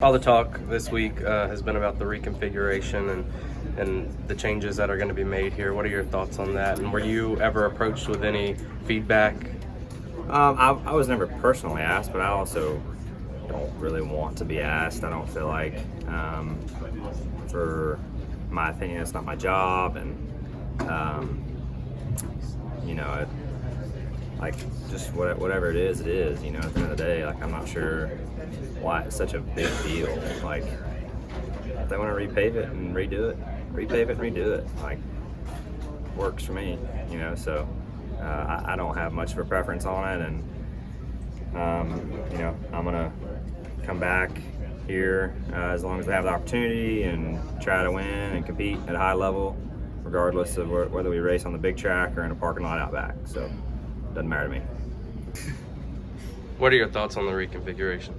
All the talk this week has been about the reconfiguration and the changes that are going to be made here. What are your thoughts on that? And were you ever approached with any feedback? I was never personally asked, but I also don't really want to be asked. I don't feel like, for my opinion, it's not my job, and just whatever it is, it is. You know, at the end of the day, like, I'm not sure why it's such a big deal. Like, if they want to repave it and redo it, repave it and redo it. Like, works for me. You know, so I don't have much of a preference on it, and I'm gonna come back here as long as I have the opportunity and try to win and compete at a high level, regardless of whether we race on the big track or in a parking lot out back. So it doesn't matter to me. What are your thoughts on the reconfiguration?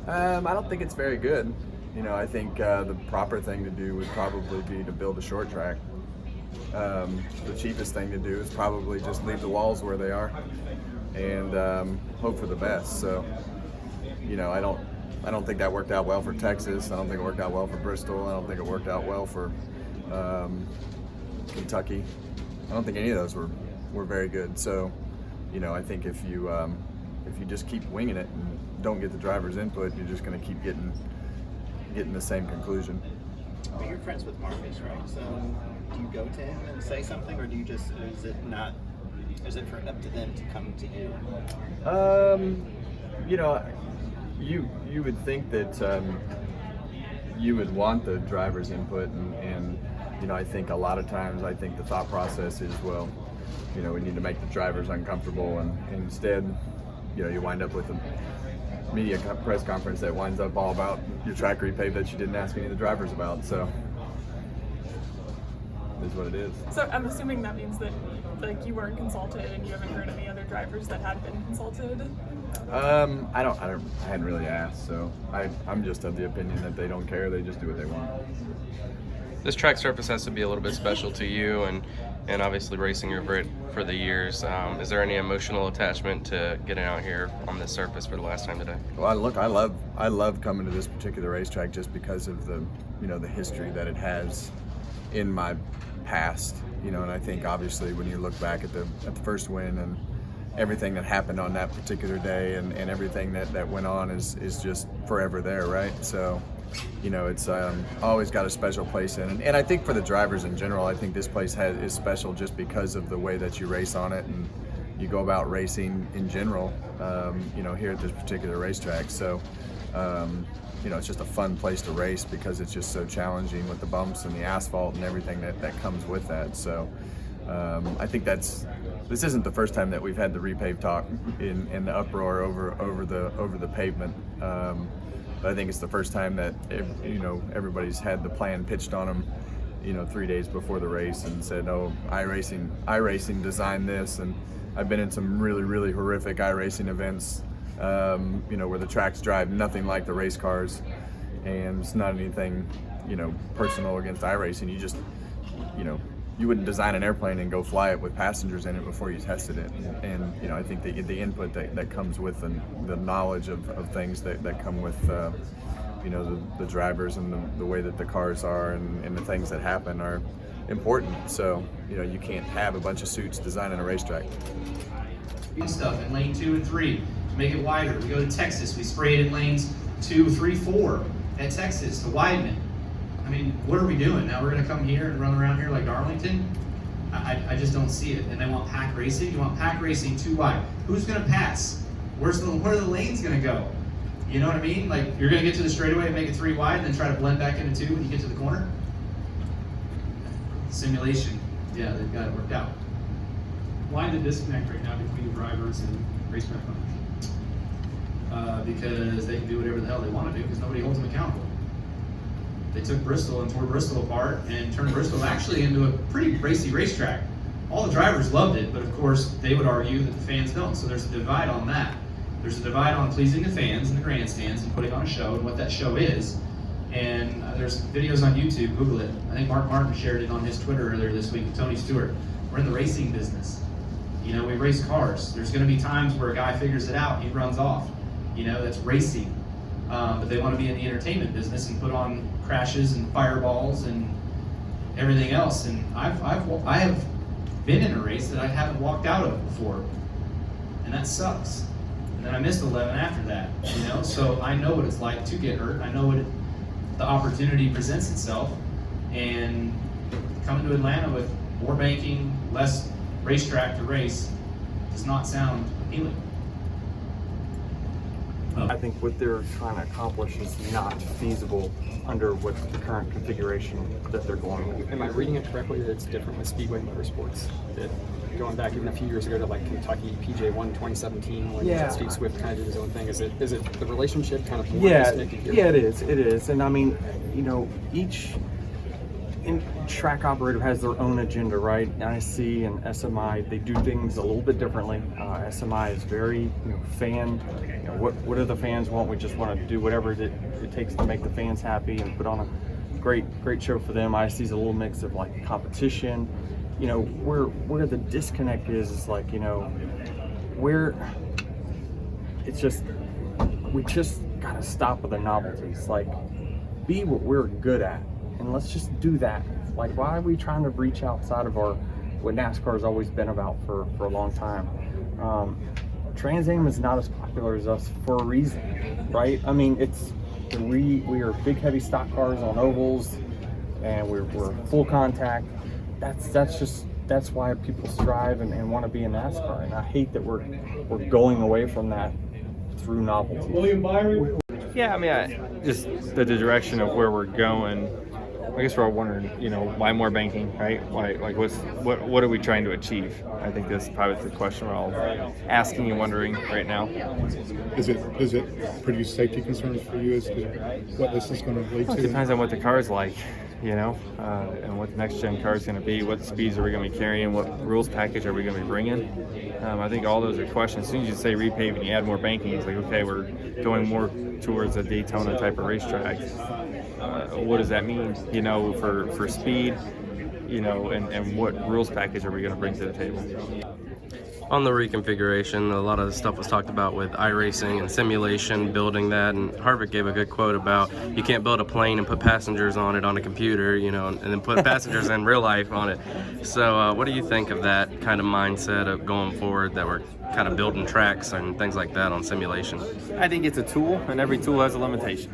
I don't think it's very good. You know, I think the proper thing to do would probably be to build a short track. The cheapest thing to do is probably just leave the walls where they are and hope for the best. So, you know, I don't think that worked out well for Texas. I don't think it worked out well for Bristol. I don't think it worked out well for Kentucky. I don't think any of those were very good. So, you know, I think if you just keep winging it and don't get the driver's input, you're just going to keep getting the same conclusion. But you're friends with Marcus, right? So do you go to him and say something, or do you just, is it up to them to come to you? You know, you would think that you would want the driver's input, and you know, I think a lot of times the thought process is, well, you know, we need to make the drivers uncomfortable, and instead, you know, you wind up with a media press conference that winds up all about your track repave that you didn't ask any of the drivers about. So it is what it is. So I'm assuming that means that, like, you weren't consulted and you haven't heard any other drivers that had been consulted? I hadn't really asked, so I'm just of the opinion that they don't care. They just do what they want. This track surface has to be a little bit special to you, and obviously racing over it for the years. Is there any emotional attachment to getting out here on this surface for the last time today? Well, look, I love coming to this particular racetrack just because of the history that it has in my past. You know, and I think obviously when you look back at the first win and everything that happened on that particular day and everything that went on is just forever there, right? So, you know, it's always got a special place in, and I think for the drivers in general, I think this place is special just because of the way that you race on it and you go about racing in general. You know, here at this particular racetrack, so you know, it's just a fun place to race because it's just so challenging with the bumps and the asphalt and everything that comes with that. So I think this isn't the first time that we've had the repave talk in the uproar over the pavement. But I think it's the first time that everybody's had the plan pitched on them, you know, 3 days before the race and said, "Oh, iRacing designed this." And I've been in some really, really horrific iRacing events, you know, where the tracks drive nothing like the race cars, and it's not anything, you know, personal against iRacing. You just, you know, you wouldn't design an airplane and go fly it with passengers in it before you tested it. And you know, I think the input that comes with the knowledge of things that come with, you know, the drivers and the way that the cars are and the things that happen are important. So, you know, you can't have a bunch of suits designing a racetrack. Stuff in lane 2 and 3 to make it wider. We go to Texas, we spray it in lanes 2, 3, 4 at Texas to widen it. I mean, what are we doing? Now we're going to come here and run around here like Darlington? I just don't see it. And they want pack racing. You want pack racing too wide. Who's going to pass? Where are the lanes going to go? You know what I mean? Like, you're going to get to the straightaway and make it 3 wide and then try to blend back into 2 when you get to the corner? Simulation. Yeah, they've got it worked out. Why the disconnect right now between the drivers and racetrack owners? Because they can do whatever the hell they want to do because nobody holds them accountable. They took Bristol and tore Bristol apart and turned Bristol actually into a pretty racy racetrack. All the drivers loved it, but of course they would argue that the fans don't. So there's a divide on that. There's a divide on pleasing the fans in the grandstands and putting on a show and what that show is. And there's videos on YouTube, Google it. I think Mark Martin shared it on his Twitter earlier this week with Tony Stewart. We're in the racing business. You know, we race cars. There's going to be times where a guy figures it out, he runs off. You know, that's racing. but they want to be in the entertainment business and put on crashes and fireballs and everything else. And I have been in a race that I haven't walked out of before, and that sucks. And then I missed 11 after that, you know. So I know what it's like to get hurt. I know what the opportunity presents itself, and coming to Atlanta with more banking, less racetrack to race does not sound appealing. I think what they're trying to accomplish is not feasible under what the current configuration that they're going with. Am I reading it correctly that it's different with Speedway Motorsports? That going back even a few years ago to like Kentucky PJ1 2017 when Steve Swift kind of did his own thing, is it the relationship kind of more disconnected here? Yeah, it is. And I mean, you know, each track operator has their own agenda, right? NIC and SMI, they do things a little bit differently. SMI is very, fan. What do the fans want? We just want to do whatever it takes to make the fans happy and put on a great show for them. IC is a little mix of like competition. Where the disconnect is like, where it's just, we just gotta stop with the novelties. Like, be what we're good at. And let's just do that. Like, why are we trying to reach outside of what NASCAR has always been about for a long time? Trans Am is not as popular as us for a reason, right? I mean, we are big, heavy stock cars on ovals, and we're full contact. That's why people strive and want to be in NASCAR. And I hate that we're going away from that through novelty. William Byron. Yeah, I mean, just the direction of where we're going. I guess we're all wondering, why more banking, right? Why, like, what are we trying to achieve? I think that's probably the question we're all asking and wondering right now. Does it produce safety concerns for you as to what this is going to lead to? It depends on what the car's like, and what the next gen car is going to be. What speeds are we going to be carrying? What rules package are we going to be bringing? I think all those are questions. As soon as you say repave and you add more banking, it's like, okay, we're going more towards a Daytona type of racetrack. What does that mean, for speed, and what rules package are we going to bring to the table? On the reconfiguration, a lot of the stuff was talked about with iRacing and simulation, building that, and Harvick gave a good quote about you can't build a plane and put passengers on it on a computer, and then put passengers in real life on it. So what do you think of that kind of mindset of going forward, that we're kind of building tracks and things like that on simulation? I think it's a tool, and every tool has a limitation,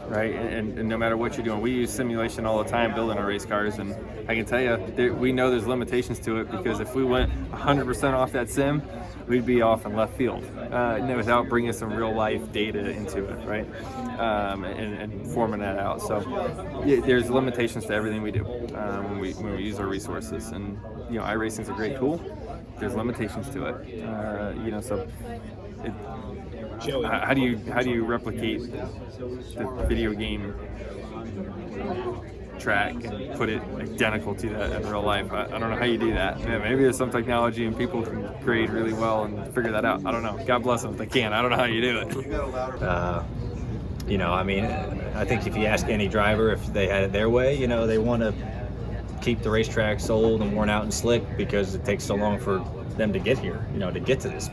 right? And no matter what you're doing, we use simulation all the time building our race cars, and I can tell you, we know there's limitations to it, because if we went 100% off that sim, we'd be off in left field, without bringing some real life data into it, right? And forming that out. So there's limitations to everything we do when we use our resources, and iRacing is a great tool. There's limitations to it, so. How do you replicate the video game track and put it identical to that in real life? I don't know how you do that. Maybe there's some technology and people can grade really well and figure that out. I don't know. God bless them if they can. I don't know how you do it. I think if you ask any driver if they had it their way, they want to keep the racetracks old and worn out and slick because it takes so long for them to get here, to get to this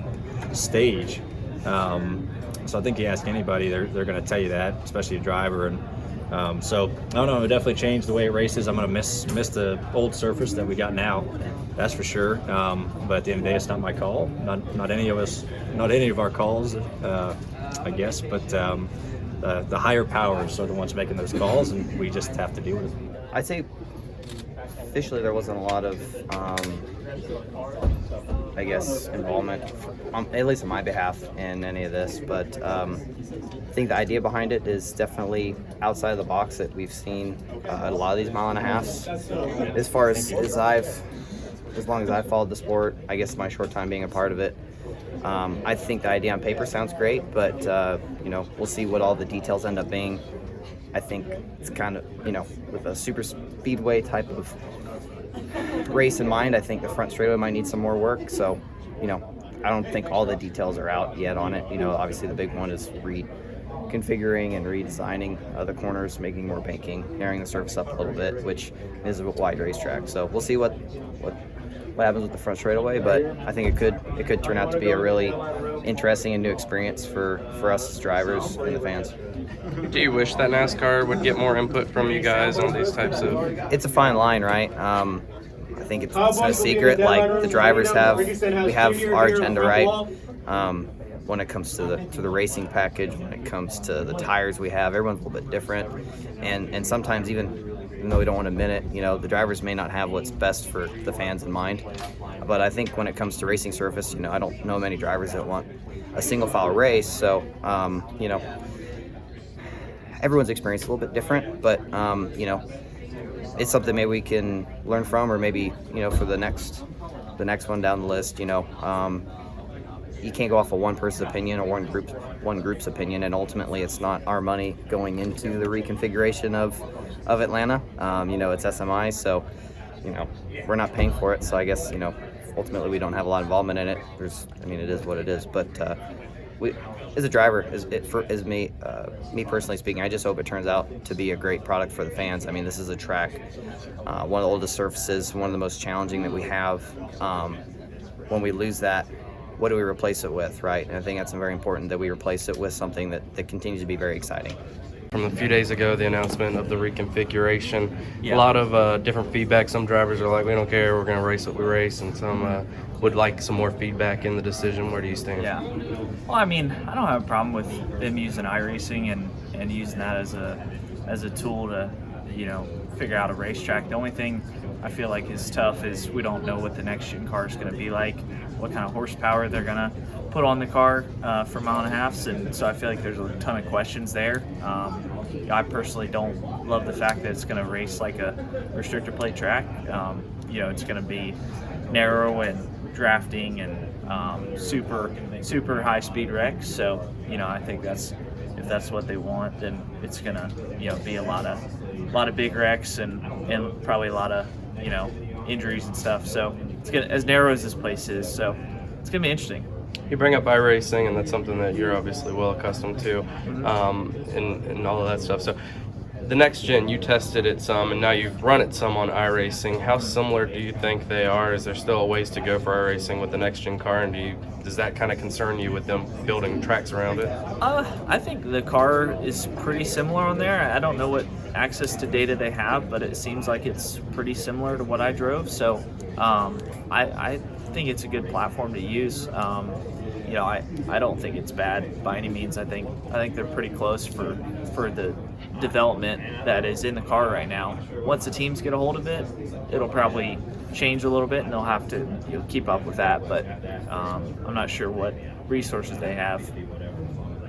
stage. So I think you ask anybody, they're going to tell you that, especially a driver. And so I don't know, it'll definitely change the way it races. I'm going to miss the old surface that we got now, that's for sure. But at the end of the day, it's not my call. Not any of our calls, I guess. But the higher powers are the ones making those calls, and we just have to deal with it. I'd say officially there wasn't a lot of involvement, at least on my behalf, in any of this. But I think the idea behind it is definitely outside of the box that we've seen a lot of these mile and a halves. As far as long as I've followed the sport, I guess my short time being a part of it, I think the idea on paper sounds great, but we'll see what all the details end up being. I think it's kind of, with a super speedway type of race in mind, I think the front straightaway might need some more work. So, I don't think all the details are out yet on it. Obviously the big one is reconfiguring and redesigning the corners, making more banking, narrowing the surface up a little bit, which is a wide racetrack. So we'll see what happens with the front straightaway, but I think it could turn out to be a really interesting and new experience for us as drivers and the fans. Do you wish that NASCAR would get more input from you guys on these types of? It's a fine line, right? I think it's no secret. Like the drivers we have our agenda, right? When it comes to the racing package, when it comes to the tires we have, everyone's a little bit different, and sometimes even though we don't want to admit it, the drivers may not have what's best for the fans in mind. But I think when it comes to racing surface, I don't know many drivers that want a single file race. So everyone's experience is a little bit different, but it's something maybe we can learn from, or maybe for the next one down the list. You can't go off of one person's opinion or one group's opinion, and ultimately it's not our money going into the reconfiguration of Atlanta. It's SMI, so we're not paying for it. So I guess ultimately we don't have a lot of involvement in it. It is what it is. But as a driver, as me personally speaking, I just hope it turns out to be a great product for the fans. This is a track, one of the oldest surfaces, one of the most challenging that we have. When we lose that, what do we replace it with, right? And I think that's very important, that we replace it with something that continues to be very exciting. From a few days ago, the announcement of the reconfiguration, a lot of different feedback. Some drivers are like, we don't care, we're going to race what we race, and some would like some more feedback in the decision. Where do you stand? Yeah. Well, I don't have a problem with them using iRacing and using that as a tool to, figure out a racetrack. The only thing I feel like is tough is we don't know what the next gen car is going to be like, what kind of horsepower they're going to put on the car for mile and a halves, and so I feel like there's a ton of questions there. I personally don't love the fact that it's going to race like a restrictor plate track. It's going to be narrow and drafting and super high speed wrecks. So I think if that's what they want, then it's going to be a lot of big wrecks and probably a lot of injuries and stuff. So it's gonna, as narrow as this place is, so it's gonna be interesting. You bring up iRacing, and that's something that you're obviously well accustomed to, and all of that stuff. So the next gen, you tested it some, and now you've run it some on iRacing. How similar do you think they are? Is there still a ways to go for iRacing with the next gen car, and does that kind of concern you with them building tracks around it? I think the car is pretty similar on there. I don't know what access to data they have, but it seems like it's pretty similar to what I drove. So I think it's a good platform to use. I don't think it's bad by any means. I think they're pretty close for the development that is in the car right now. Once the teams get a hold of it, it'll probably change a little bit, and they'll have to keep up with that. But I'm not sure what resources they have